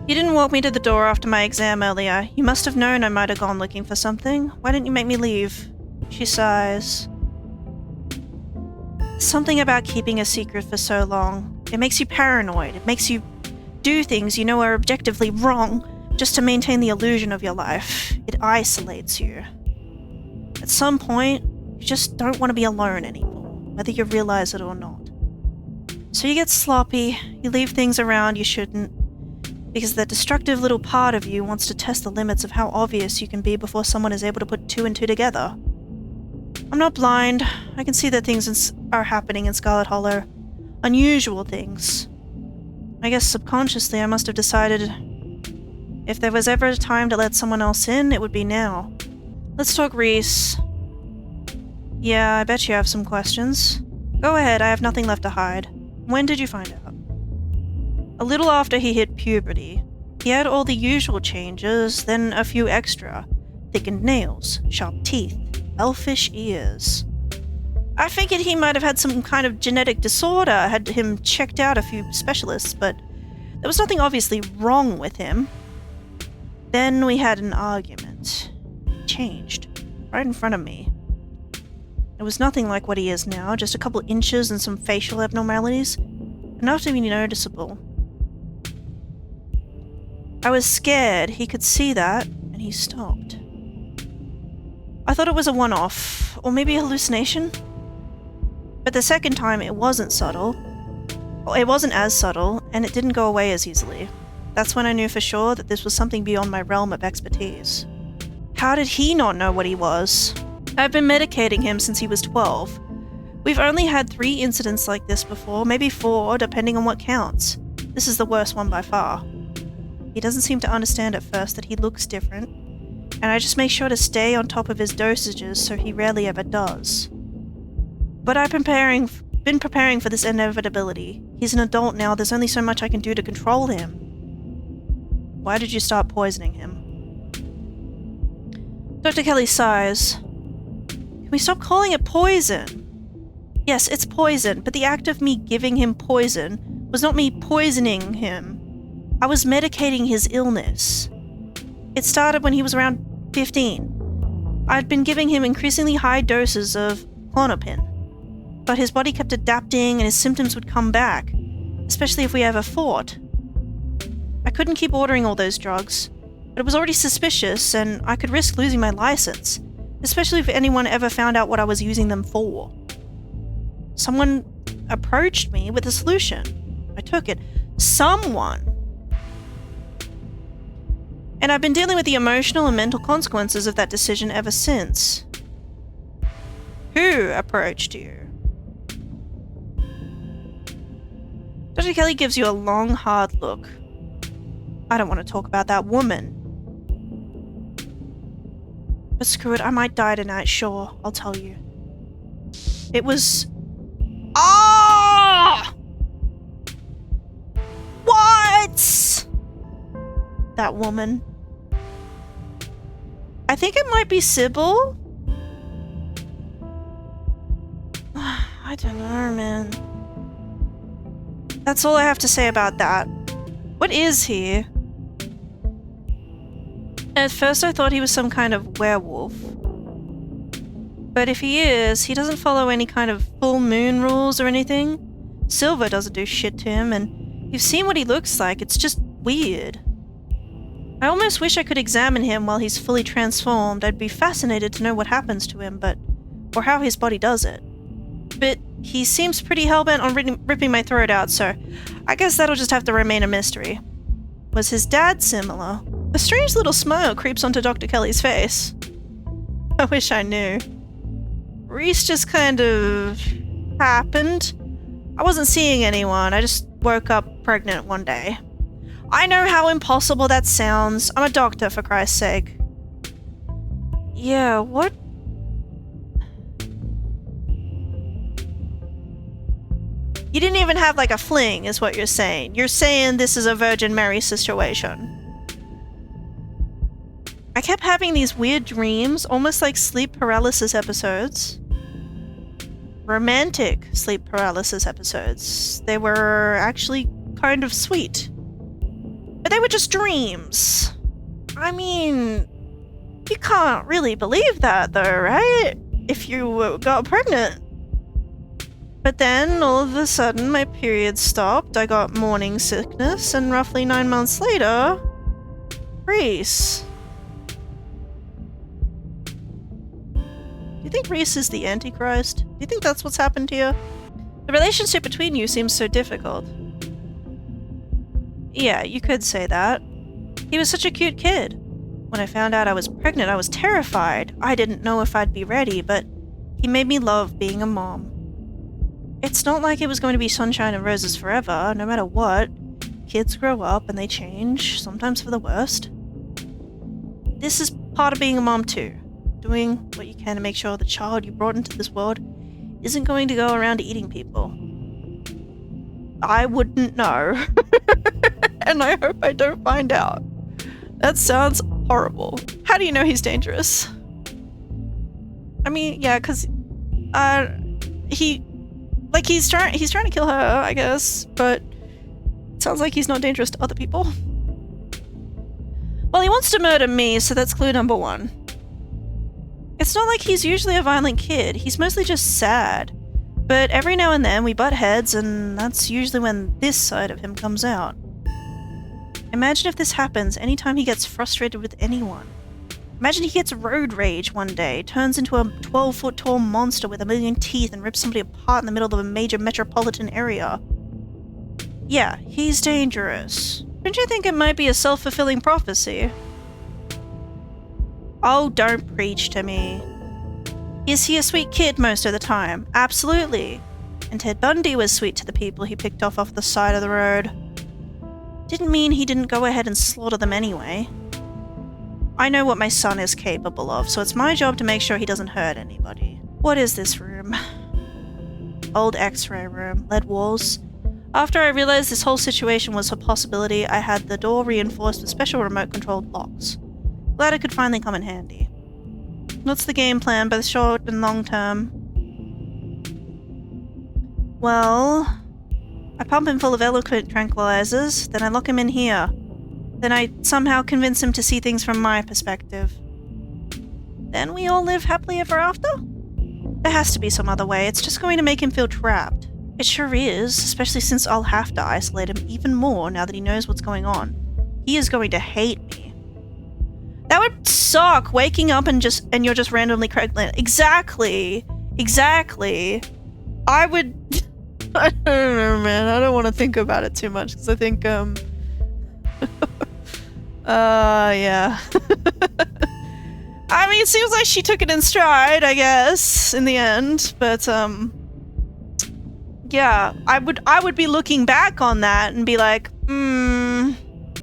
You didn't walk me to the door after my exam earlier. You must have known I might have gone looking for something. Why didn't you make me leave? She sighs. Something about keeping a secret for so long. It makes you paranoid. It makes you do things you know are objectively wrong just to maintain the illusion of your life. It isolates you. At some point, you just don't want to be alone anymore, whether you realize it or not. So you get sloppy, you leave things around you shouldn't, because that destructive little part of you wants to test the limits of how obvious you can be before someone is able to put two and two together. I'm not blind. I can see that things are happening in Scarlet Hollow. Unusual things. I guess subconsciously I must have decided if there was ever a time to let someone else in, it would be now. Let's talk Reese. Yeah, I bet you have some questions. Go ahead, I have nothing left to hide. When did you find out? A little after he hit puberty. He had all the usual changes, then a few extra. Thickened nails, sharp teeth, elfish ears. I figured he might have had some kind of genetic disorder, had him checked out a few specialists, but there was nothing obviously wrong with him. Then we had an argument. He changed, right in front of me. It was nothing like what he is now, just a couple inches and some facial abnormalities, enough to be noticeable. I was scared he could see that, and he stopped. I thought it was a one-off, or maybe a hallucination. But the second time it wasn't subtle. Well, it wasn't as subtle, and it didn't go away as easily. That's when I knew for sure that this was something beyond my realm of expertise. How did he not know what he was? I've been medicating him since he was 12. We've only had 3 incidents like this before, maybe 4, depending on what counts. This is the worst one by far. He doesn't seem to understand at first that he looks different, and I just make sure to stay on top of his dosages so he rarely ever does. But I've been preparing for this inevitability. He's an adult now, there's only so much I can do to control him. Why did you start poisoning him? Dr. Kelly sighs. Can we stop calling it poison? Yes, it's poison, but the act of me giving him poison was not me poisoning him. I was medicating his illness. It started when he was around 15. I'd been giving him increasingly high doses of clonopin, but his body kept adapting and his symptoms would come back, especially if we ever fought. I couldn't keep ordering all those drugs, but it was already suspicious and I could risk losing my license, especially if anyone ever found out what I was using them for. Someone approached me with a solution. I took it. Someone! And I've been dealing with the emotional and mental consequences of that decision ever since. Who approached you? Dr. Kelly gives you a long, hard look. I don't want to talk about that woman. But screw it, I might die tonight, sure, I'll tell you. It was... Ah! What? That woman. I think it might be Sybil. I don't know, man. That's all I have to say about that. What is he? At first I thought he was some kind of werewolf. But if he is, he doesn't follow any kind of full moon rules or anything. Silver doesn't do shit to him, and you've seen what he looks like, it's just weird. I almost wish I could examine him while he's fully transformed. I'd be fascinated to know what happens to him, or how his body does it. But he seems pretty hellbent on ripping my throat out, so I guess that'll just have to remain a mystery. Was his dad similar? A strange little smile creeps onto Dr. Kelly's face. I wish I knew. Reese just kind of... happened. I wasn't seeing anyone, I just woke up pregnant one day. I know how impossible that sounds. I'm a doctor, for Christ's sake. Yeah, what? You didn't even have like a fling, is what you're saying. You're saying this is a Virgin Mary situation. I kept having these weird dreams, almost like sleep paralysis episodes. Romantic sleep paralysis episodes. They were actually kind of sweet. But they were just dreams. I mean, you can't really believe that though, right? If you got pregnant. But then, all of a sudden, my period stopped, I got morning sickness, and roughly 9 months later, Reese. Do you think Reese is the Antichrist? Do you think that's what's happened here? The relationship between you seems so difficult. Yeah, you could say that. He was such a cute kid. When I found out I was pregnant, I was terrified. I didn't know if I'd be ready, but he made me love being a mom. It's not like it was going to be sunshine and roses forever, no matter what. Kids grow up and they change, sometimes for the worst. This is part of being a mom too. Doing what you can to make sure the child you brought into this world isn't going to go around eating people. I wouldn't know. And I hope I don't find out. That sounds horrible. How do you know he's dangerous? I mean, yeah, because he's trying to kill her, I guess, but it sounds like he's not dangerous to other people. Well, he wants to murder me, so that's clue number 1. It's not like he's usually a violent kid, he's mostly just sad. But every now and then we butt heads, and that's usually when this side of him comes out. Imagine if this happens anytime he gets frustrated with anyone. Imagine he gets road rage one day, turns into a 12-foot tall monster with a million teeth and rips somebody apart in the middle of a major metropolitan area. Yeah, he's dangerous. Don't you think it might be a self-fulfilling prophecy? Oh, don't preach to me. Is he a sweet kid most of the time? Absolutely. And Ted Bundy was sweet to the people he picked off the side of the road. Didn't mean he didn't go ahead and slaughter them anyway. I know what my son is capable of, so it's my job to make sure he doesn't hurt anybody. What is this room? Old X-ray room. Lead walls. After I realized this whole situation was a possibility, I had the door reinforced with special remote-controlled locks. Glad it could finally come in handy. What's the game plan, both short and long term? Well, I pump him full of eloquent tranquilizers, then I lock him in here. Then I somehow convince him to see things from my perspective. Then we all live happily ever after? There has to be some other way, it's just going to make him feel trapped. It sure is, especially since I'll have to isolate him even more now that he knows what's going on. He is going to hate me. That would suck, waking up and you're just randomly pregnant. Exactly. I would... I don't know, man. I don't want to think about it too much, because I think, yeah. I mean, it seems like she took it in stride, I guess, in the end, but, yeah, I would be looking back on that and be like,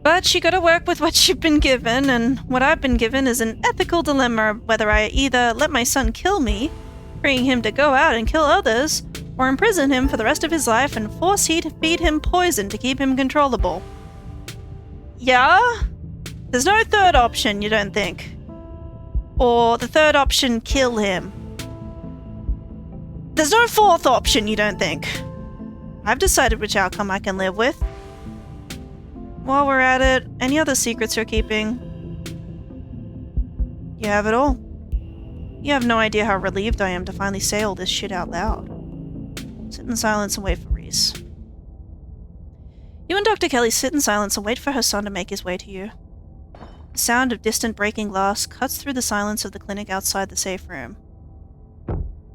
but you gotta work with what you've been given, and what I've been given is an ethical dilemma whether I either let my son kill me, freeing him to go out and kill others, or imprison him for the rest of his life and force feed him poison to keep him controllable. Yeah? There's no third option, you don't think? Or the third option, kill him. There's no fourth option, you don't think? I've decided which outcome I can live with. While we're at it, any other secrets you're keeping? You have it all. You have no idea how relieved I am to finally say all this shit out loud. Sit in silence and wait for Reese. You and Dr. Kelly sit in silence and wait for her son to make his way to you. The sound of distant breaking glass cuts through the silence of the clinic outside the safe room.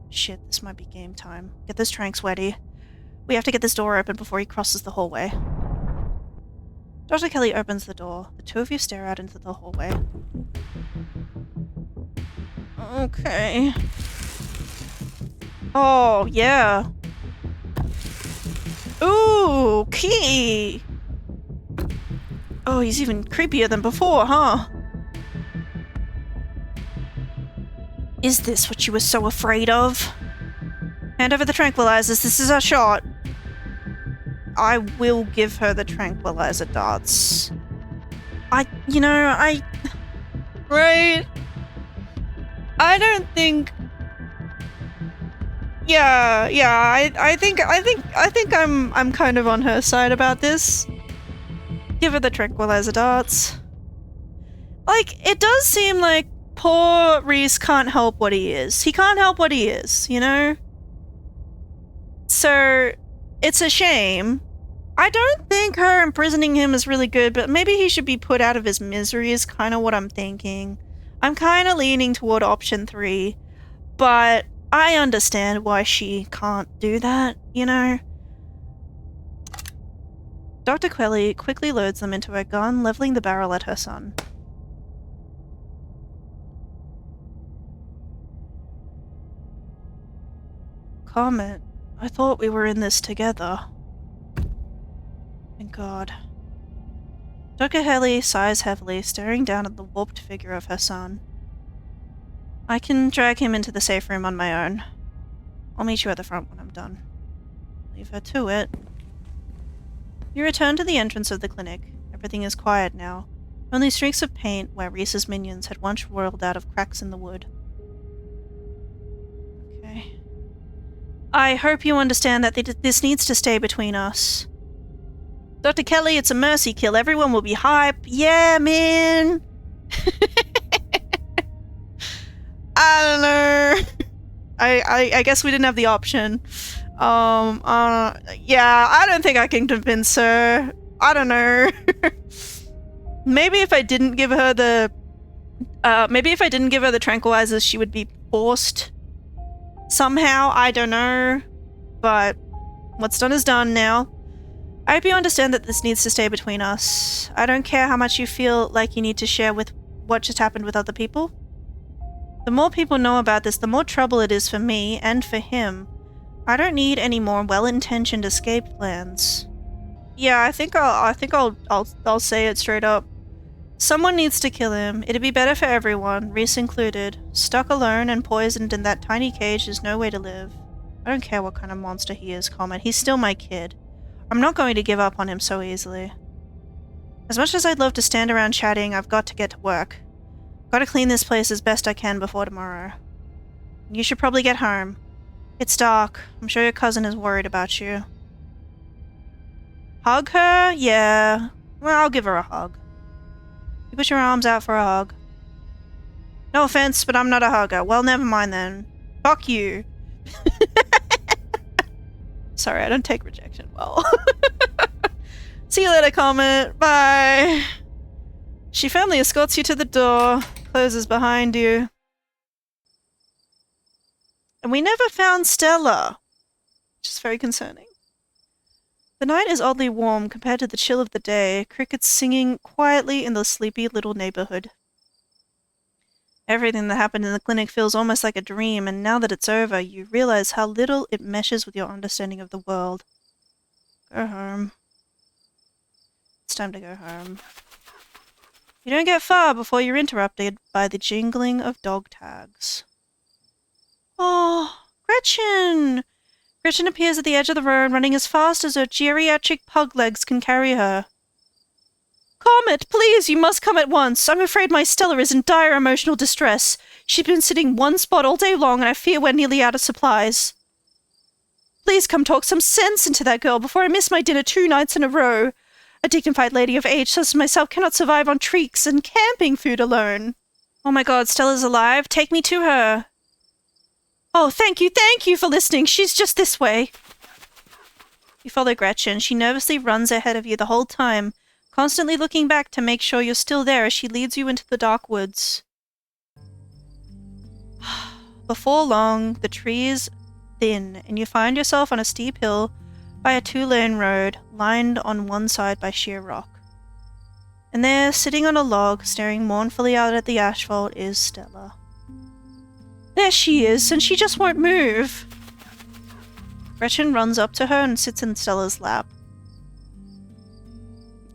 Shit, this might be game time. Get those tranks ready. We have to get this door open before he crosses the hallway. Dr. Kelly opens the door. The two of you stare out into the hallway. Okay. Oh, yeah. Ooh, key! Oh, he's even creepier than before, huh? Is this what you were so afraid of? Hand over the tranquilizers, this is our shot. I will give her the tranquilizer darts. Right? I don't think... Yeah, I think I'm kind of on her side about this. Give her the tranquilizer darts. Like, it does seem like poor Reese can't help what he is. He can't help what he is, you know? So, it's a shame. I don't think her imprisoning him is really good, but maybe he should be put out of his misery is kind of what I'm thinking. I'm kind of leaning toward option 3, but I understand why she can't do that, you know? Dr. Quelly quickly loads them into her gun, leveling the barrel at her son. Comet, I thought we were in this together. Thank God. Dr. Helly sighs heavily, staring down at the warped figure of her son. I can drag him into the safe room on my own. I'll meet you at the front when I'm done. Leave her to it. You return to the entrance of the clinic. Everything is quiet now. Only streaks of paint where Reese's minions had once whirled out of cracks in the wood. Okay. I hope you understand that this needs to stay between us. Dr. Kelly, it's a mercy kill. Everyone will be hype. Yeah, man! I don't know. I guess we didn't have the option. Yeah, I don't think I can convince her. I don't know. Maybe if I didn't give her the tranquilizers, she would be forced somehow. I don't know. But what's done is done now. I hope you understand that this needs to stay between us. I don't care how much you feel like you need to share with what just happened with other people. The more people know about this, the more trouble it is for me and for him. I don't need any more well-intentioned escape plans. Yeah, I think I'll say it straight up. Someone needs to kill him. It'd be better for everyone, Reese included. Stuck alone and poisoned in that tiny cage is no way to live. I don't care what kind of monster he is, Comet. He's still my kid. I'm not going to give up on him so easily. As much as I'd love to stand around chatting, I've got to get to work. Got to clean this place as best I can before tomorrow. You should probably get home. It's dark. I'm sure your cousin is worried about you. Hug her? Yeah. Well, I'll give her a hug. You put your arms out for a hug. No offense, but I'm not a hugger. Well, never mind then. Fuck you. Sorry, I don't take rejection well. See you later, Comet. Bye. She firmly escorts you to the door, closes behind you. And we never found Stella, which is very concerning. The night is oddly warm compared to the chill of the day, crickets singing quietly in the sleepy little neighborhood. Everything that happened in the clinic feels almost like a dream, and now that it's over, you realize how little it meshes with your understanding of the world. Go home. It's time to go home. You don't get far before you're interrupted by the jingling of dog tags. Oh, Gretchen! Gretchen appears at the edge of the road, running as fast as her geriatric pug legs can carry her. Comet, please, you must come at once. I'm afraid my Stella is in dire emotional distress. She's been sitting one spot all day long, and I fear we're nearly out of supplies. Please come talk some sense into that girl before I miss my dinner 2 nights in a row. A dignified lady of age such as myself cannot survive on treats and camping food alone. Oh my god, Stella's alive. Take me to her. Oh, thank you for listening. She's just this way. You follow Gretchen. She nervously runs ahead of you the whole time, constantly looking back to make sure you're still there as she leads you into the dark woods. Before long, the trees thin, and you find yourself on a steep hill by a 2-lane road, lined on one side by sheer rock. And there, sitting on a log, staring mournfully out at the asphalt, is Stella. There she is, and she just won't move. Gretchen runs up to her and sits in Stella's lap.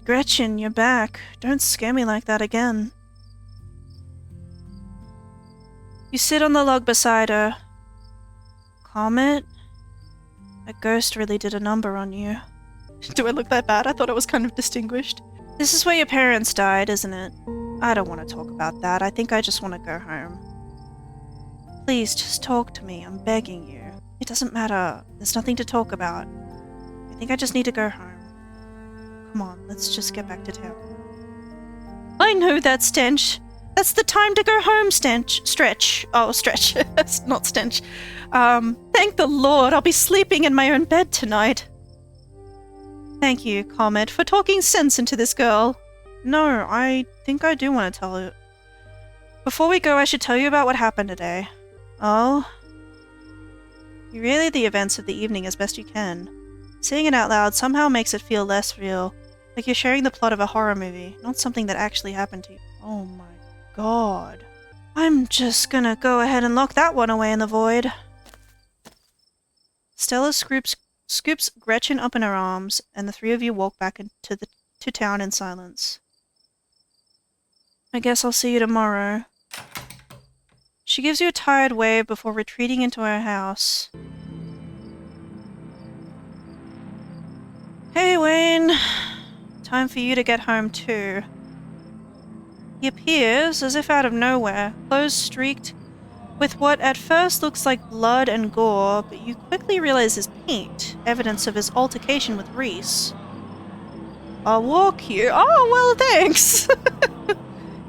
Gretchen, you're back. Don't scare me like that again. You sit on the log beside her. Comet? That ghost really did a number on you. Do I look that bad? I thought I was kind of distinguished. This is where your parents died, isn't it? I don't want to talk about that. I think I just want to go home. Please, just talk to me. I'm begging you. It doesn't matter. There's nothing to talk about. I think I just need to go home. Come on, let's just get back to town. I know that stench. That's the time to go home, stench. Stretch. Oh, stretch. That's not stench. Thank the Lord, I'll be sleeping in my own bed tonight. Thank you, Comet, for talking sense into this girl. No, I think I do want to tell you. Before we go, I should tell you about what happened today. Oh? You relay the events of the evening as best you can. Saying it out loud somehow makes it feel less real, like you're sharing the plot of a horror movie, not something that actually happened to you. Oh my god. I'm just gonna go ahead and lock that one away in the void. Stella scoops Gretchen up in her arms, and the three of you walk back to town in silence. I guess I'll see you tomorrow. She gives you a tired wave before retreating into her house. Hey, Wayne. Time for you to get home too. He appears, as if out of nowhere, clothes streaked with what at first looks like blood and gore, but you quickly realize is paint, evidence of his altercation with Reese. I'll walk you. Oh, well, thanks.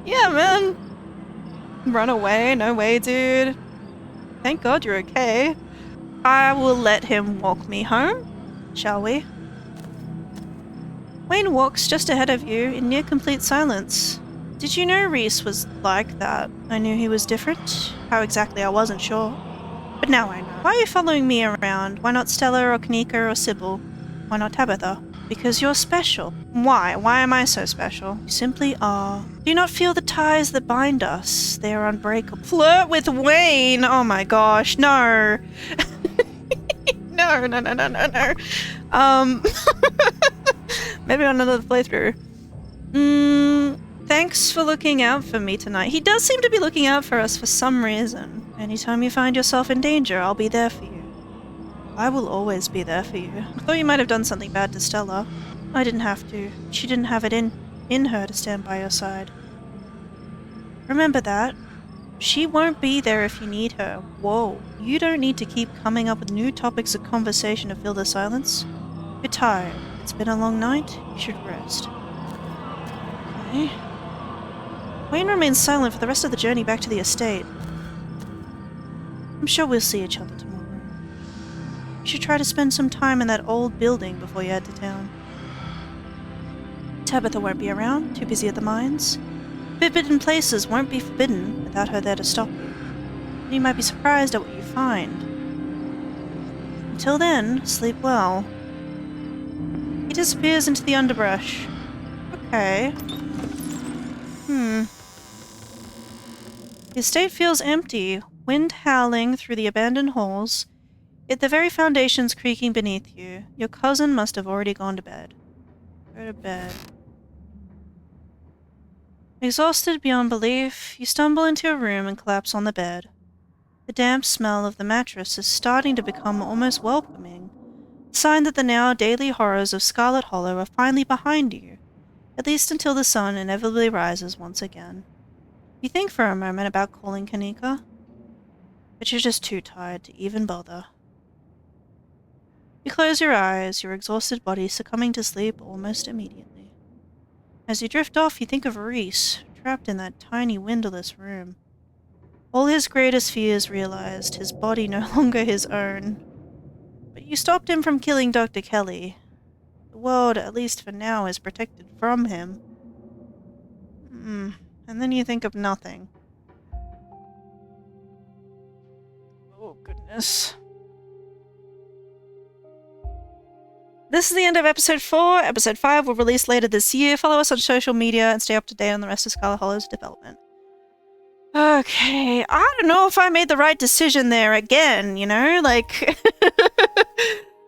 Yeah, man. Run away? No way, dude. Thank God you're okay. I will let him walk me home, shall we? Wayne walks just ahead of you in near complete silence. Did you know Reese was like that? I knew he was different. How exactly, I wasn't sure. But now I know. Why are you following me around? Why not Stella or Kanika or Sybil? Why not Tabitha? Because you're special. Why? Why am I so special? You simply are. Do you not feel the ties that bind us? They are unbreakable. Flirt with Wayne! Oh my gosh, no. No. Maybe on another playthrough. Thanks for looking out for me tonight. He does seem to be looking out for us for some reason. Anytime you find yourself in danger, I'll be there for you. I will always be there for you. I thought you might have done something bad to Stella. I didn't have to. She didn't have it in her to stand by your side. Remember that. She won't be there if you need her. Whoa. You don't need to keep coming up with new topics of conversation to fill the silence. You're tired. It's been a long night. You should rest. Okay. Wayne remains silent for the rest of the journey back to the estate. I'm sure we'll see each other tomorrow. You should try to spend some time in that old building before you head to town. Tabitha won't be around, too busy at the mines. Forbidden places won't be forbidden without her there to stop you. And you might be surprised at what you find. Until then, sleep well. He disappears into the underbrush. Okay. The estate feels empty, wind howling through the abandoned halls, yet the very foundations creaking beneath you. Your cousin must have already gone to bed. Go to bed. Exhausted beyond belief, you stumble into your room and collapse on the bed. The damp smell of the mattress is starting to become almost welcoming, a sign that the now daily horrors of Scarlet Hollow are finally behind you, at least until the sun inevitably rises once again. You think for a moment about calling Kanika, but you're just too tired to even bother. You close your eyes, your exhausted body succumbing to sleep almost immediately. As you drift off, you think of Reese, trapped in that tiny windowless room. All his greatest fears realized, his body no longer his own. But you stopped him from killing Dr. Kelly. The world, at least for now, is protected from him. And then you think of nothing. Oh, goodness. This is the end of episode 4. Episode 5 will release later this year. Follow us on social media and stay up to date on the rest of Scarlet Hollow's development. Okay, I don't know if I made the right decision there again, you know? Like,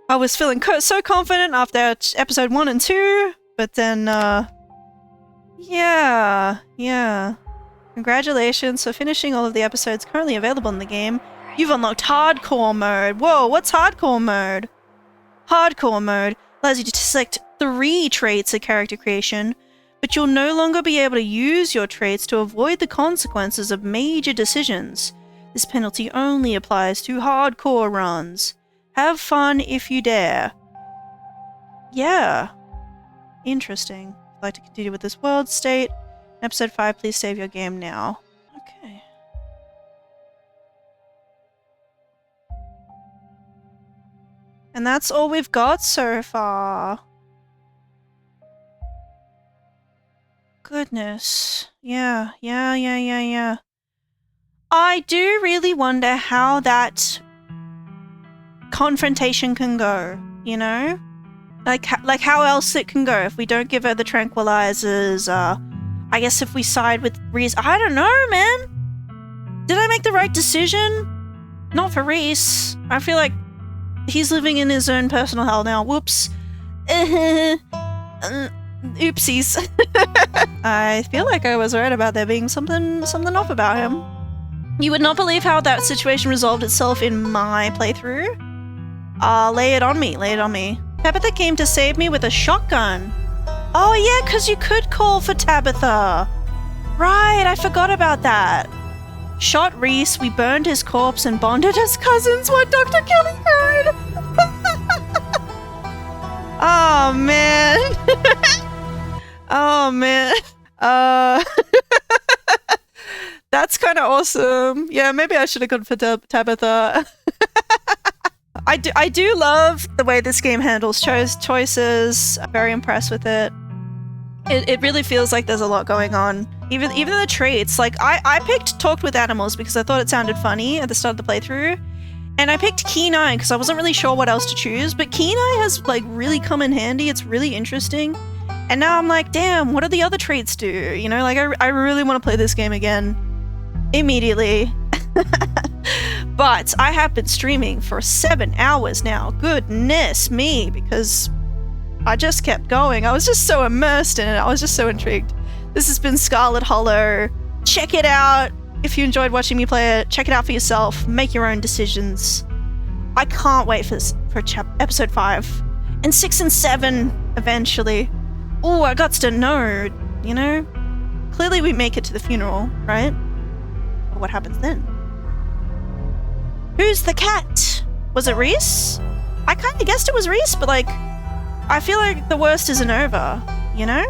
I was feeling so confident after episode 1 and 2, but then, yeah. Congratulations for finishing all of the episodes currently available in the game. You've unlocked Hardcore Mode. Whoa, what's Hardcore Mode? Hardcore Mode allows you to select 3 traits of character creation, but you'll no longer be able to use your traits to avoid the consequences of major decisions. This penalty only applies to hardcore runs. Have fun if you dare. Yeah. Interesting. If you'd like to continue with this world state, episode 5, please save your game now. Okay. And that's all we've got so far. Goodness. Yeah. I do really wonder how that confrontation can go, you know? Like how else it can go if we don't give her the tranquilizers, I guess if we side with Reese. I don't know, man. Did I make the right decision? Not for Reese. I feel like he's living in his own personal hell now. Whoops. Oopsies. I feel like I was right about there being something off about him. You would not believe how that situation resolved itself in my playthrough. Lay it on me. Tabitha came to save me with a shotgun. Oh yeah, because you could call for Tabitha. Right, I forgot about that. Shot Reese, we burned his corpse and bonded as cousins while Dr. Kelly heard. Oh man. Oh man. That's kind of awesome. Yeah, maybe I should have gone for Tabitha. I do love the way this game handles choices. I'm very impressed with it. It really feels like there's a lot going on. Even the traits. Like, I picked Talked with Animals because I thought it sounded funny at the start of the playthrough. And I picked Keen Eye because I wasn't really sure what else to choose. But Keen Eye has, like, really come in handy. It's really interesting. And now I'm like, damn, what do the other traits do? You know, like, I really want to play this game again. Immediately. But I have been streaming for 7 hours now. Goodness me, because I just kept going. I was just so immersed in it. I was just so intrigued. This has been Scarlet Hollow. Check it out. If you enjoyed watching me play it, check it out for yourself. Make your own decisions. I can't wait for episode 5. And 6 and 7, eventually. Oh, I got to know, you know? Clearly we make it to the funeral, right? But what happens then? Who's the cat? Was it Reese? I kind of guessed it was Reese, but like, I feel like the worst isn't over, you know?